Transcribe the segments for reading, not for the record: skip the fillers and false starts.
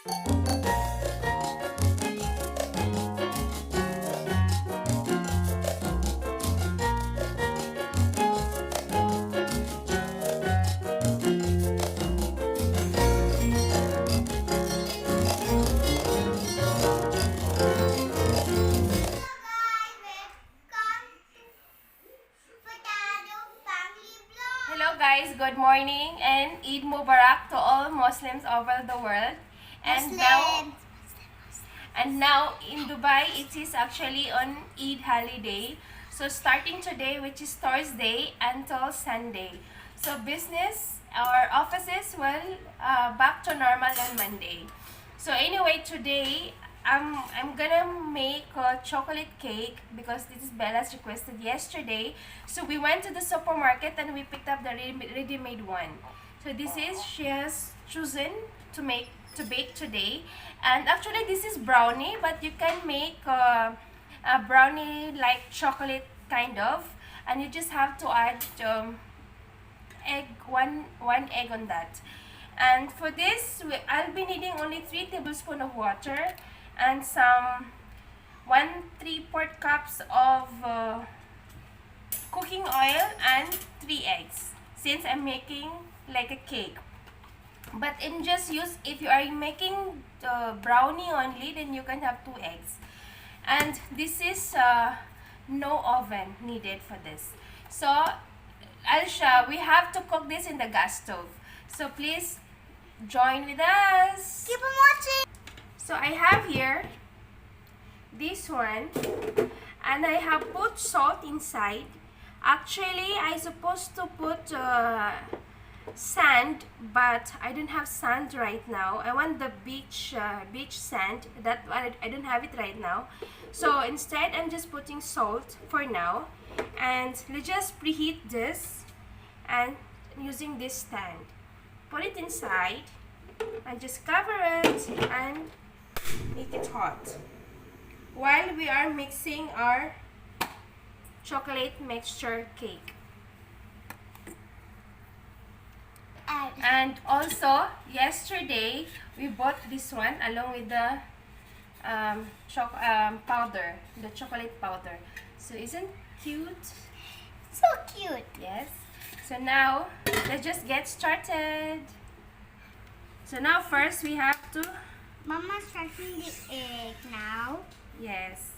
Hello guys, good morning and Eid Mubarak to all Muslims over the world. And now in Dubai it is actually on Eid holiday. So starting today, which is Thursday, until Sunday. So business or offices will back to normal on Monday. So anyway, today I'm gonna make a chocolate cake because this is Bella's requested yesterday. So we went to the supermarket and we picked up the ready-made one. So this is she has chosen to bake today, and actually this is brownie, but you can make a brownie like chocolate kind of, and you just have to add one egg on that. And for this I'll be needing only 3 tablespoons of water and some 1/3 cups of cooking oil and 3 eggs, since I'm making like a cake. But in just use, if you are making brownie only, then you can have 2 eggs. And this is no oven needed for this. So we have to cook this in the gas stove. So please join with us. Keep on watching. So I have here this one, and I have put salt inside. Actually, I supposed to put sand, but I don't have sand right now. I want the beach sand. That I don't have it right now. So instead, I'm just putting salt for now, and let's just preheat this and using this stand. Put it inside and just cover it and make it hot while we are mixing our chocolate mixture cake. And also yesterday we bought this one along with the powder, the chocolate powder. So isn't cute? So cute. Yes. So now let's just get started. So now first we have to Mama's cracking the egg now. yes.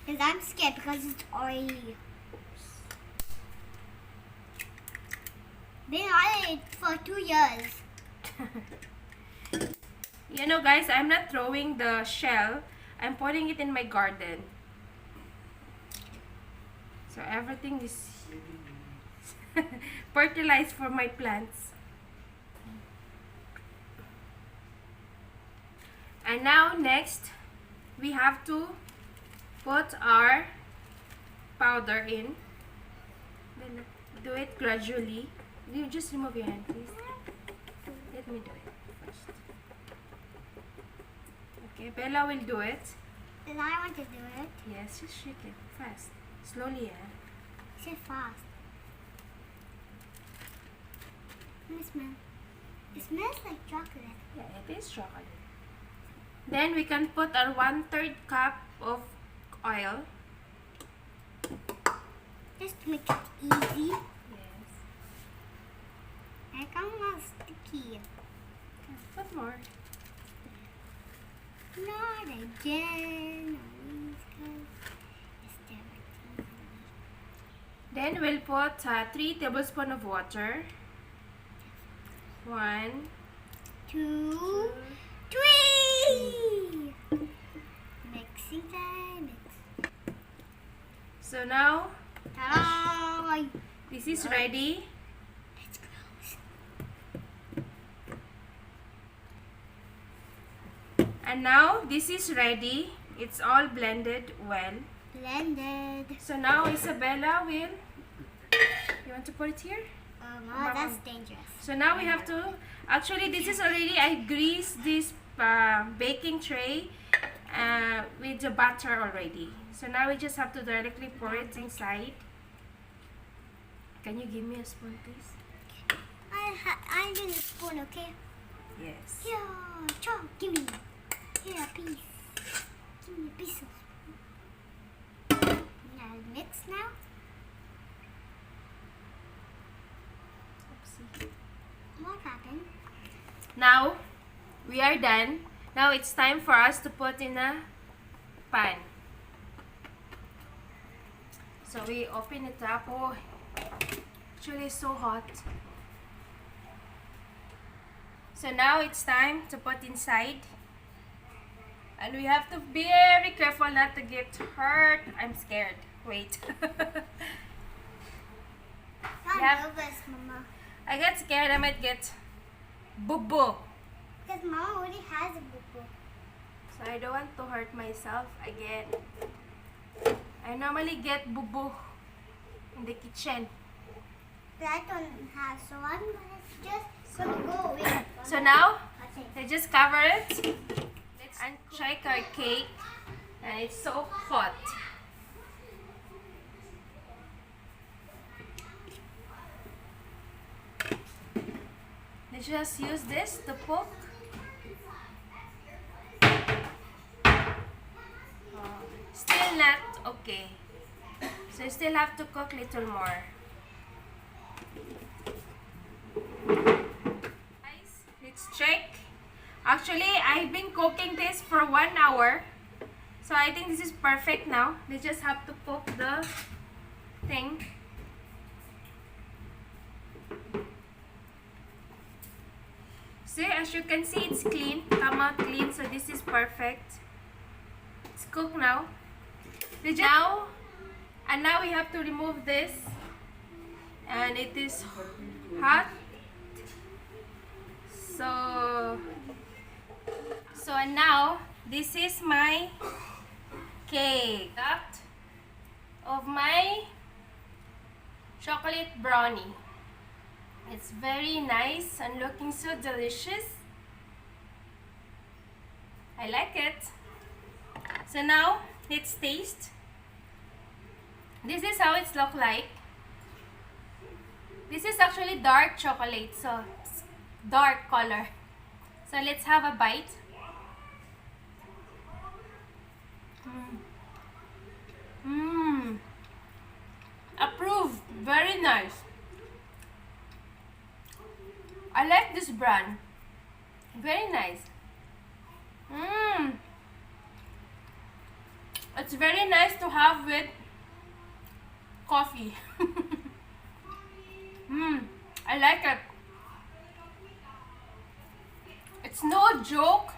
Because I'm scared because it's oily. Been on it for 2 years. You know guys, I'm not throwing the shell. I'm putting it in my garden. So everything is fertilized for my plants. And now next, we have to put our powder in. Then do it gradually. You just remove your hand, please. Let me do it first. Okay, Bella will do it. Then I want to do it. Yes, just shake it fast. Slowly, yeah. Say fast. Let me smell. It smells like chocolate. Yeah, it is chocolate. Then we can put our 1/3 cup of oil. Just to make it easy. Yes. I can't not sticky. Put more. Not again. Then we'll put 3 tablespoons of water. 1, 2, 3. Mixing time. so now Ta-da! this is ready. Let's close. And now this is ready. It's all blended well. Blended. So now Isabella will, you want to put it here? Oh, that's dangerous. So now we have to, actually this is already, I greased this baking tray with the butter already. So now we just have to directly pour it inside. Can you give me a spoon, please? I need a spoon, okay? Yes. Yeah. Chop, give me. Here, a piece. Give me a piece of. Now mix now. Oopsie. What happened? Now, we are done. Now it's time for us to put in a pan. So we open it up. Oh, actually it's so hot. So now it's time to put inside. And we have to be very careful not to get hurt. I'm scared. Wait. I'm Yeah. nervous, Mama. I get scared I might get boo-boo. Because Mama already has a boo-boo. So I don't want to hurt myself again. I normally get boo-boo in the kitchen. That don't have, so I'm just gonna go away. So now, Okay. I just cover it. Let's check our cake. And it's so hot. Let's just use this to poke. Still not okay. So you still have to cook little more. Guys, let's check. Actually, I've been cooking this for 1 hour. So I think this is perfect now. They just have to cook the thing. See, as you can see, it's clean. Come out clean. So this is perfect. It's cooked now. Now we have to remove this. And it is hot. So and now this is my cake. That of my chocolate brownie. It's very nice and looking so delicious. I like it. So now let's taste. This is how it's look like. This is actually dark chocolate, so it's dark color. So let's have a bite. Approved. Very nice. I like this brand. Very nice. It's very nice to have with coffee. I like it. It's no joke.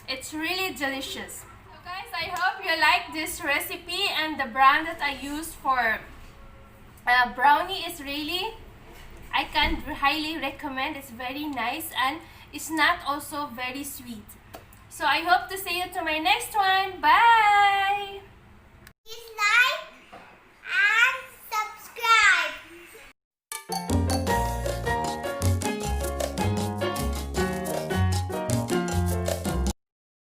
It's really delicious. So guys, I hope you like this recipe, and the brand that I use for brownie is really, I can highly recommend. It's very nice and it's not also very sweet. So I hope to see you to my next one. Bye! Please like,